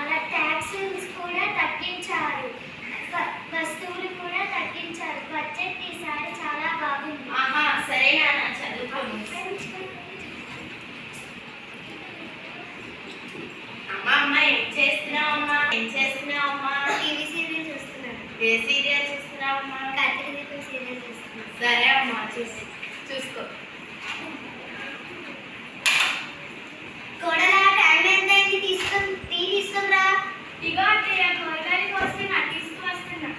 అలా ట్యాక్సెస్ కూడా తగ్గించారు, వస్తువులు కూడా తగ్గించారు. బడ్జెట్ ఈసారి చాలా బాగుంది. సరే నాన్న, చదువుకోండి. అమ్మ ఏం చేస్తున్నావమ్మా? టీవీ సీరియల్ చూస్తున్నాను. ఏ సీరియల్ చూస్తున్నావమ్మా? కార్తీక దీపం సీరియల్ చూస్తున్నాను. సరే అమ్మా, చూసుకో. కోడలా, టైం ఎంత అయింది? తీసుకురా. ఇగో అత్తయ్య, కూరగాయలకు వస్తున్నా, తీసుకువస్తున్నా.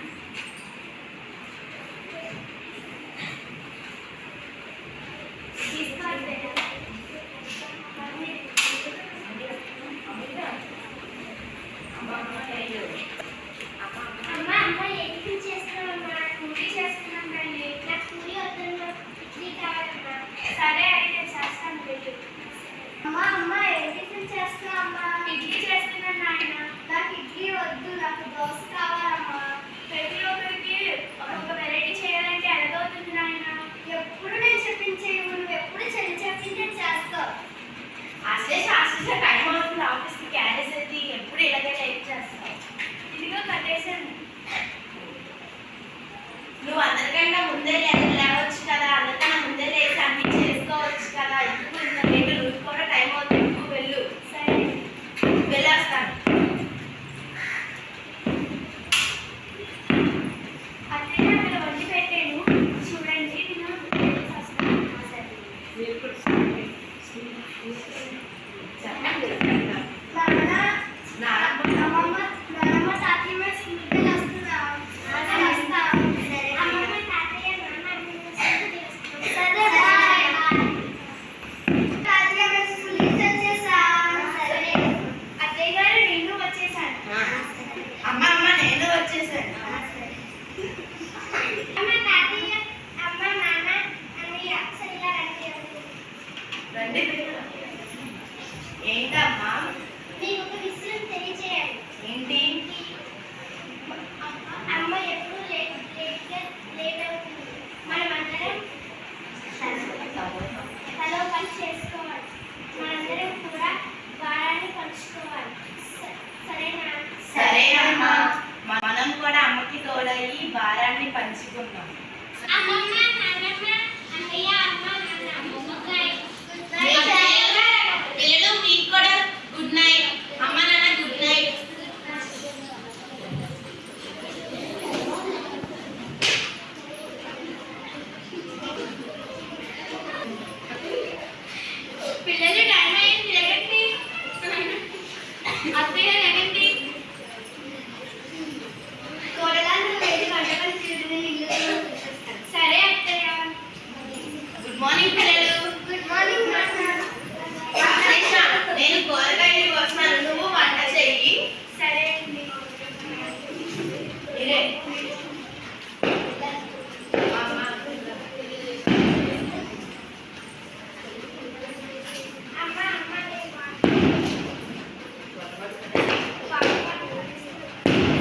అమ్మ ఏం చేస్తున్నావమ్మా? పూరి చేస్తున్నాం రండి. నాకు పూరి వద్దమ్మా, ఇడ్లీ కావాలమ్మా. సరే అయితే చేస్తాను, వెళ్ళు. అమ్మ ఏం టిఫిన్ చేస్తున్నావమ్మా? ఇడ్లీ చేస్తున్నాను నాయన. నాకు ఇడ్లీ వద్దు, నాకు దోశ కావాలమ్మా. ప్రతి ఒక్కరికి ఒక్కొక్క వెరైటీ చేయాలంటే ఎలాగవుతుంది నాయన? ఎప్పుడు నేను చెప్పించేవి, నువ్వు ఎప్పుడు చెప్పించే చేస్తావు. ఆశేష టైం అవుతుంది, ఆఫీస్కి క్యారేజ్ అయితే ఎప్పుడు ఇలాగే టైప్ చేస్తావు. ఇదిగో కట్టేసాను. నువ్వు అందరికంటే ముందే లేవచ్చు కదా, అందరికన్నా ముందే లేచి అన్ని చేసుకోవచ్చు కదా. ఇప్పుడు ఇంత లేట్, నువ్వు కూడా టైం అవుతుంది, నువ్వు వెళ్ళు. సరే, వెళ్ళొస్తాను. అత్తయ్య అక్కడ వండి పెట్టాను, చూడండి. నేను వస్తాను. నాన్నమ్మ తాతయ్య స్కూల్కి వస్తున్నా. సరే బాయ్. తాతయ్య స్కూల్కి వచ్చేసా. సరే అత్తయ్య గారు, నేను వచ్చేసాను. అమ్మ నేను వచ్చేసాను. అమ్మ తాతయ్య, అమ్మ నాన్న అన్నయ్య సరిగా రండి. ఏంటమ్మా? మీకు ఒక విషయం తెలియచేయాలి. ఏంటి? అమ్మ ఎప్పుడు లేట్ అవుతుంది. మనమందరం తలో పని చేసుకోవాలి. మనందరం కూడా భారాన్ని పంచుకోవాలి. సరేనా? సరేనమ్మా, మనం కూడా అమ్మకి తోడయి భారాన్ని పంచుకుందాం. అమ్మమ్మ, నాన్నమ్మ, అన్నయ్య, అమ్మ, నాన్న, పిల్లలు మీకు కూడా గుడ్ నైట్. అమ్మ నాన్న గుడ్ నైట్. పిల్లలు టైం అయింది, లేకండి. అత్తయ్య లేకండి. కూరగా నువ్వు వెళ్ళి వంటకాలు చూడు. సరే అత్తయ్య. గుడ్ మార్నింగ్ పిల్లలు. గుడ్ మార్నింగ్ నాన్న. ఆశేష, నేను కూరగాయలు వస్తున్నాను, నువ్వు వంట చెయ్యి. సరే అండి. ఇదే అమ్మ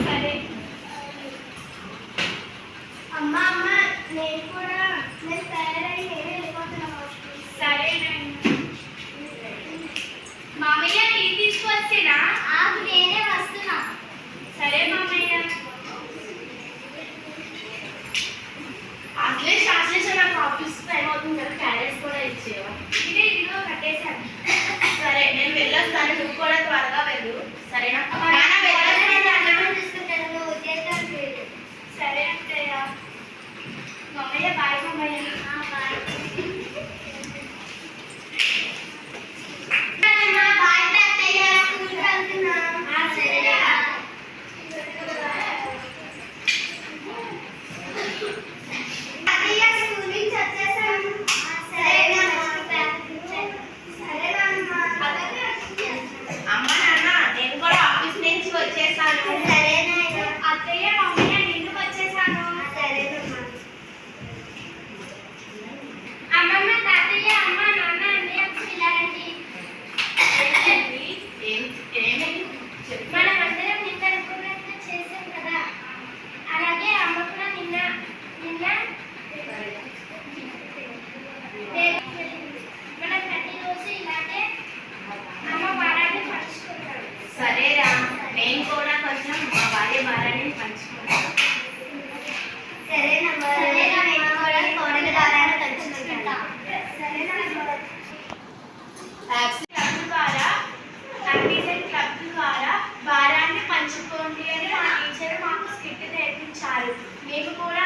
సరే. అమ్మ నేను తయారై నేను వెళ్ళిపోతున్నాను. సరేనండి. మామయ్య, టీ తీసుకొచ్చేనా? నేనే వస్తున్నా. సరే మామయ్య. ఆశ్లేష నాకు ఆఫీస్ టైం అవుతుంది కదా, క్యారేజ్ కూడా ఇచ్చేవా? ఇదిగో కట్టేశాను. సరే, నేను వెళ్ళొస్తాను, నువ్వు కూడా త్వరగా వెళ్ళు. సరేనా? చూసుకుంటాను, నువ్వు ఉద్యోగం చేయదు. సరే అత్తయ్య. మామయ్య బాయ్. మామయ్య బాయ్. అమ్మ నాన్న, నేను కూడా ఆఫీస్ క్లబ్ ద్వారా యాక్టివిజన్ క్లబ్ ద్వారా భారాన్ని పంచుకోండి అని మా టీచర్ మాకు స్కిట్ నేర్పించారు. మేము కూడా